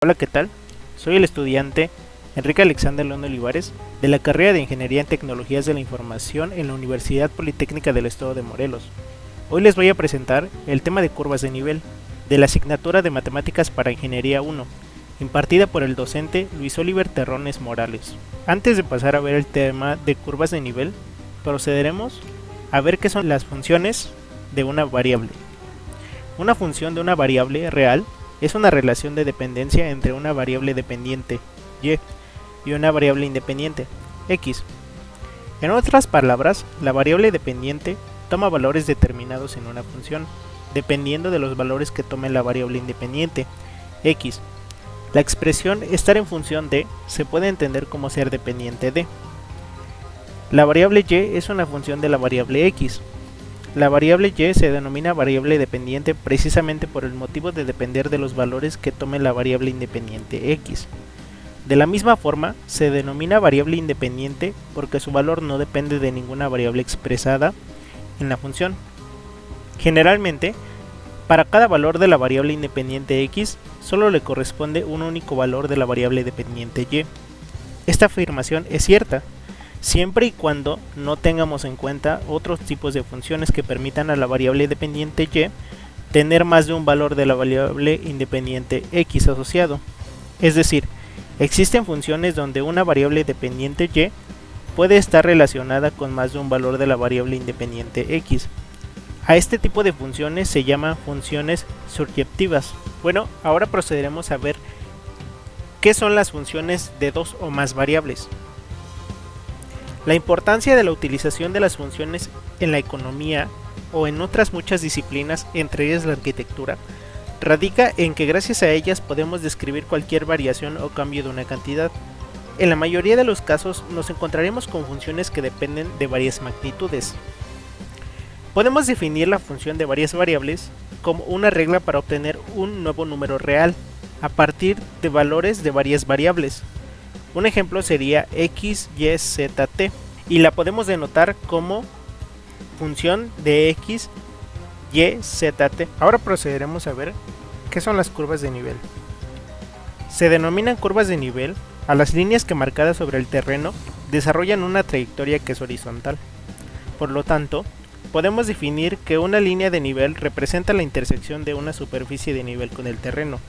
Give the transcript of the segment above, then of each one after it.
Hola, ¿qué tal? Soy el estudiante Enrique Alexander León Olivares de la carrera de Ingeniería en Tecnologías de la Información en la Universidad Politécnica del Estado de Morelos. Hoy les voy a presentar el tema de curvas de nivel de la asignatura de Matemáticas para Ingeniería 1, impartida por el docente Luis Oliver Terrones Morales. Antes de pasar a ver el tema de curvas de nivel, procederemos a ver qué son las funciones de una variable. Una función de una variable real es una relación de dependencia entre una variable dependiente, y una variable independiente, x. En otras palabras, la variable dependiente toma valores determinados en una función, dependiendo de los valores que tome la variable independiente, x. La expresión estar en función de se puede entender como ser dependiente de. La variable y es una función de la variable x. La variable y se denomina variable dependiente precisamente por el motivo de depender de los valores que tome la variable independiente x. De la misma forma, se denomina variable independiente porque su valor no depende de ninguna variable expresada en la función. Generalmente, para cada valor de la variable independiente x, solo le corresponde un único valor de la variable dependiente y. Esta afirmación es cierta, siempre y cuando no tengamos en cuenta otros tipos de funciones que permitan a la variable dependiente y tener más de un valor de la variable independiente x asociado. Es decir, existen funciones donde una variable dependiente y puede estar relacionada con más de un valor de la variable independiente x. A este tipo de funciones se llaman funciones surjectivas. Bueno, ahora procederemos a ver qué son las funciones de dos o más variables. La importancia de la utilización de las funciones en la economía o en otras muchas disciplinas, entre ellas la arquitectura, radica en que gracias a ellas podemos describir cualquier variación o cambio de una cantidad. En la mayoría de los casos nos encontraremos con funciones que dependen de varias magnitudes. Podemos definir la función de varias variables como una regla para obtener un nuevo número real a partir de valores de varias variables. Un ejemplo sería x, y, z, t, y la podemos denotar como función de x, y, z, t. Ahora procederemos a ver qué son las curvas de nivel. Se denominan curvas de nivel a las líneas que marcadas sobre el terreno desarrollan una trayectoria que es horizontal. Por lo tanto, podemos definir que una línea de nivel representa la intersección de una superficie de nivel con el terreno.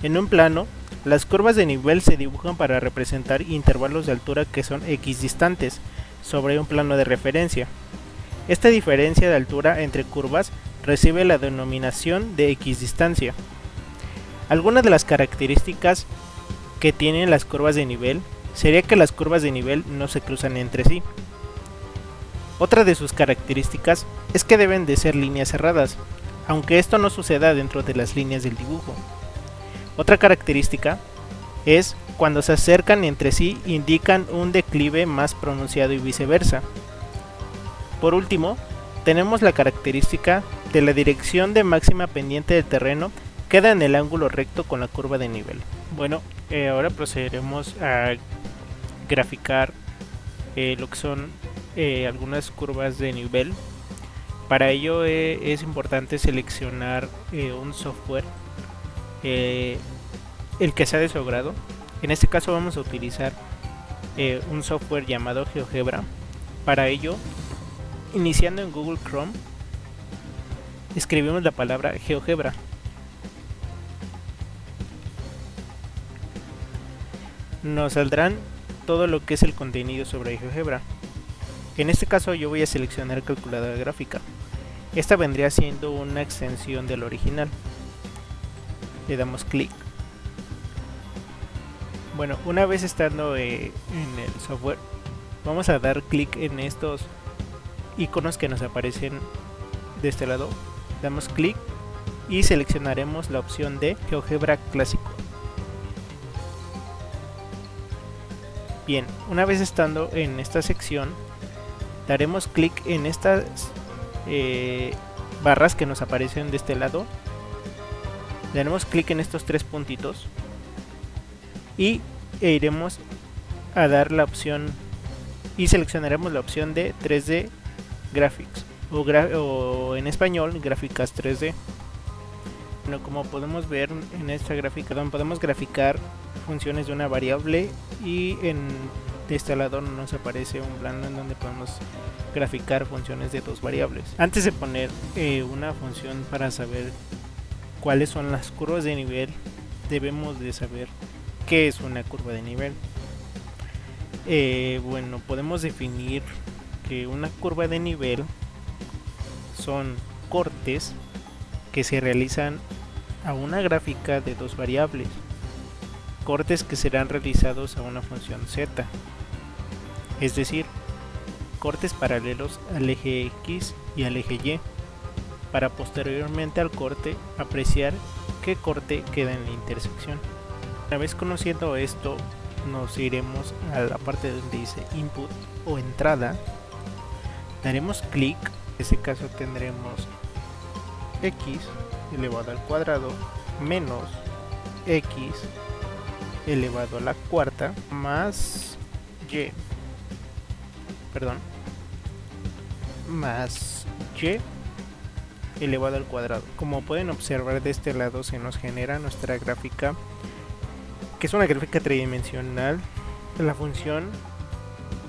En un plano, las curvas de nivel se dibujan para representar intervalos de altura que son x distantes sobre un plano de referencia. Esta diferencia de altura entre curvas recibe la denominación de equidistancia. Algunas de las características que tienen las curvas de nivel sería que las curvas de nivel no se cruzan entre sí. Otra de sus características es que deben de ser líneas cerradas, aunque esto no suceda dentro de las líneas del dibujo. Otra característica es cuando se acercan entre sí indican un declive más pronunciado y viceversa. Por último, tenemos la característica de la dirección de máxima pendiente del terreno queda en el ángulo recto con la curva de nivel. Bueno, ahora procederemos a graficar lo que son algunas curvas de nivel. Para ello es importante seleccionar un software el que sea de su agrado. En este caso vamos a utilizar un software llamado GeoGebra. Para ello, iniciando en Google Chrome, escribimos la palabra GeoGebra. Nos saldrán todo lo que es el contenido sobre GeoGebra. En este caso yo voy a seleccionar calculadora gráfica. Esta vendría siendo una extensión del original. Le damos clic. Bueno, una vez estando en el software, vamos a dar clic en estos iconos que nos aparecen de este lado. Damos clic y seleccionaremos la opción de GeoGebra clásico. Bien, una vez estando en esta sección, daremos clic en estas barras que nos aparecen de este lado. Daremos clic en estos tres puntitos y iremos a dar la opción y seleccionaremos la opción de 3D Graphics o en español gráficas 3D. Bueno, como podemos ver en esta gráfica, donde podemos graficar funciones de una variable, y en este lado nos aparece un plano en donde podemos graficar funciones de dos variables. Antes de poner una función para saber cuáles son las curvas de nivel, debemos de saber qué es una curva de nivel. Bueno, podemos definir que una curva de nivel son cortes que se realizan a una gráfica de dos variables, cortes que serán realizados a una función z, es decir, cortes paralelos al eje X y al eje Y, para posteriormente al corte apreciar qué corte queda en la intersección. Una vez conociendo esto, nos iremos a la parte donde dice input o entrada, daremos clic, en este caso tendremos x elevado al cuadrado menos x elevado a la cuarta más y elevado al cuadrado. Como pueden observar, de este lado se nos genera nuestra gráfica, que es una gráfica tridimensional de la función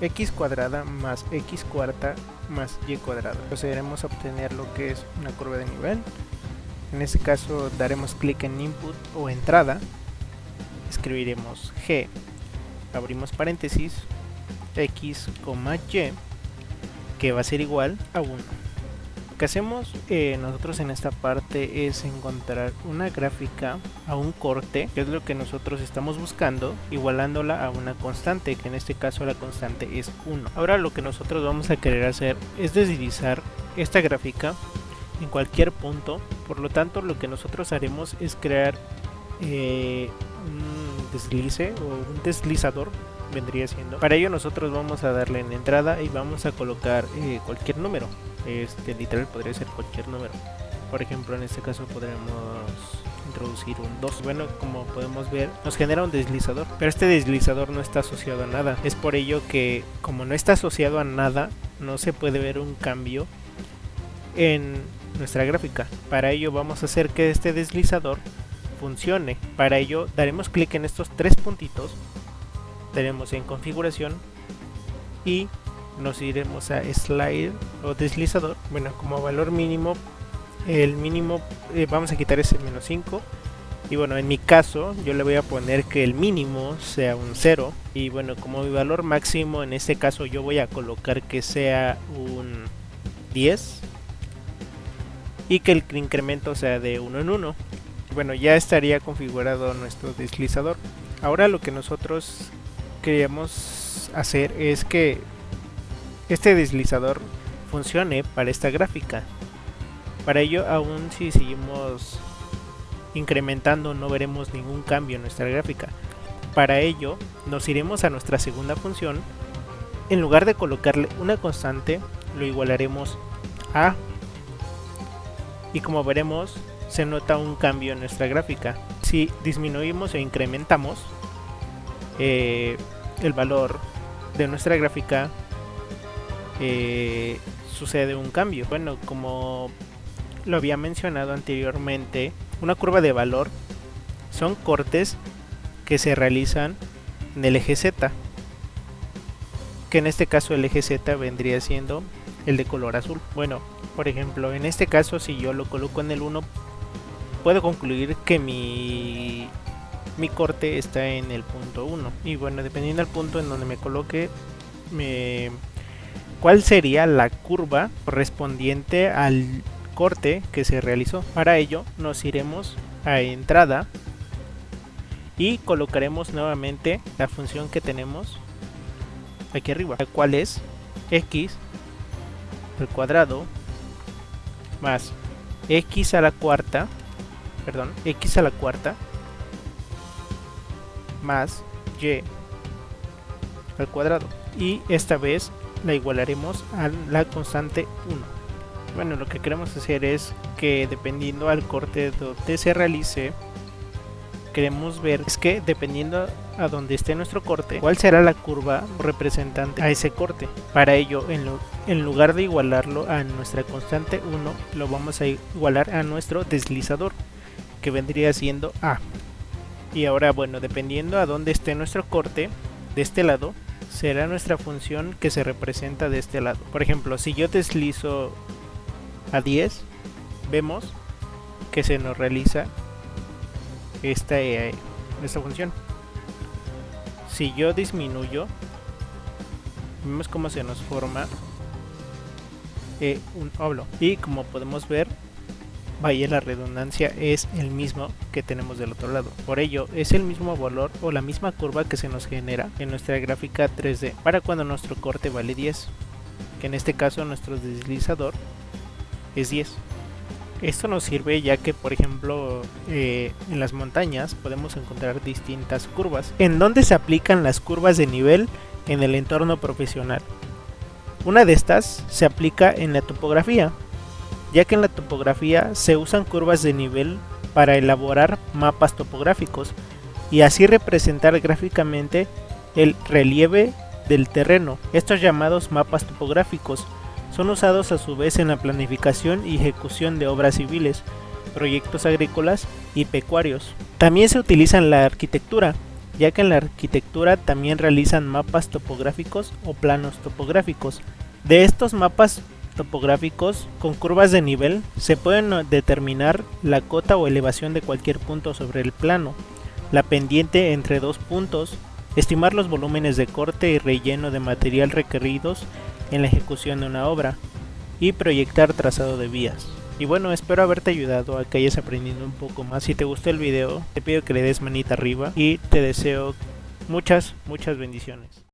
x cuadrada más x cuarta más y cuadrada. Procederemos a obtener lo que es una curva de nivel. En este caso daremos clic en input o entrada, escribiremos g, abrimos paréntesis, x, y, que va a ser igual a 1. Lo que hacemos nosotros en esta parte es encontrar una gráfica a un corte, que es lo que nosotros estamos buscando, igualándola a una constante, que en este caso la constante es 1. Ahora lo que nosotros vamos a querer hacer es deslizar esta gráfica en cualquier punto. Por lo tanto, lo que nosotros haremos es crear un deslice o un deslizador, vendría siendo. Para ello nosotros vamos a darle en entrada y vamos a colocar cualquier número. Literal podría ser cualquier número. Por ejemplo, en este caso podremos introducir un 2. Bueno, como podemos ver, nos genera un deslizador, pero este deslizador no está asociado a nada. Es por ello que, como no está asociado a nada, no se puede ver un cambio en nuestra gráfica. Para ello vamos a hacer que este deslizador funcione. Para ello daremos clic en estos tres puntitos, daremos en configuración y nos iremos a slide o deslizador. Bueno, como valor mínimo, el mínimo vamos a quitar ese menos 5, y bueno, en mi caso yo le voy a poner que el mínimo sea un 0, y bueno, como mi valor máximo en este caso yo voy a colocar que sea un 10 y que el incremento sea de 1 en 1. Bueno, ya estaría configurado nuestro deslizador. Ahora lo que nosotros queríamos hacer es que este deslizador funcione para esta gráfica. Para ello, aún si seguimos incrementando, no veremos ningún cambio en nuestra gráfica. Para ello, nos iremos a nuestra segunda función. En lugar de colocarle una constante, lo igualaremos a, y como veremos, se nota un cambio en nuestra gráfica. Si disminuimos e incrementamos el valor de nuestra gráfica, sucede un cambio. Bueno, como lo había mencionado anteriormente, una curva de valor son cortes que se realizan en el eje Z, que en este caso el eje Z vendría siendo el de color azul. Bueno, por ejemplo, en este caso, si yo lo coloco en el 1, puedo concluir que mi corte está en el punto 1. Y bueno, dependiendo del punto en donde me coloque, ¿cuál sería la curva correspondiente al corte que se realizó? Para ello nos iremos a entrada y colocaremos nuevamente la función que tenemos aquí arriba, la cual es x al cuadrado más x a la cuarta más y al cuadrado, y esta vez la igualaremos a la constante 1. Bueno, lo que queremos hacer es que, dependiendo al corte donde se realice, queremos ver es que, dependiendo a donde esté nuestro corte, cuál será la curva representante a ese corte. Para ello, en lugar de igualarlo a nuestra constante 1, lo vamos a igualar a nuestro deslizador, que vendría siendo A. Y ahora, bueno, dependiendo a dónde esté nuestro corte, de este lado, será nuestra función que se representa de este lado. Por ejemplo, si yo deslizo a 10, vemos que se nos realiza esta función. Si yo disminuyo, vemos cómo se nos forma un óvalo. Y como podemos ver, vaya la redundancia, es el mismo que tenemos del otro lado. Por ello, es el mismo valor o la misma curva que se nos genera en nuestra gráfica 3D para cuando nuestro corte vale 10, que en este caso nuestro deslizador es 10. Esto nos sirve ya que, por ejemplo, en las montañas podemos encontrar distintas curvas. ¿En dónde se aplican las curvas de nivel en el entorno profesional? Una de estas se aplica en la topografía, ya que en la topografía se usan curvas de nivel para elaborar mapas topográficos y así representar gráficamente el relieve del terreno. Estos llamados mapas topográficos son usados a su vez en la planificación y ejecución de obras civiles, proyectos agrícolas y pecuarios. También se utiliza en la arquitectura, ya que en la arquitectura también realizan mapas topográficos o planos topográficos. De estos mapas topográficos con curvas de nivel se pueden determinar la cota o elevación de cualquier punto sobre el plano, la pendiente entre dos puntos, estimar los volúmenes de corte y relleno de material requeridos en la ejecución de una obra y proyectar trazado de vías. Y bueno, espero haberte ayudado a que hayas aprendido un poco más. Si te gustó el video, te pido que le des manita arriba y te deseo muchas bendiciones.